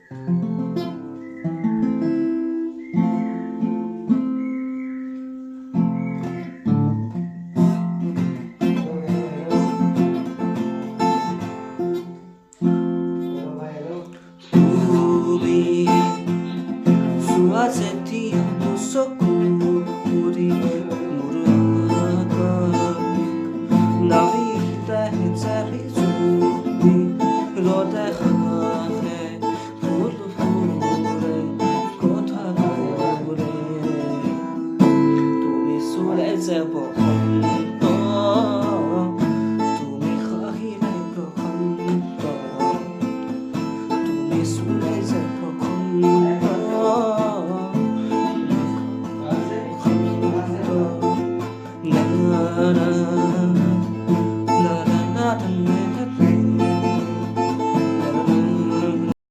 Tumi, suwa jetiya musokuri muraka navita hitsari Tumi rode khane phul phule kotha gore Tumi sule zebo khonto Tumi khahile ko khonto Tumi sule zebo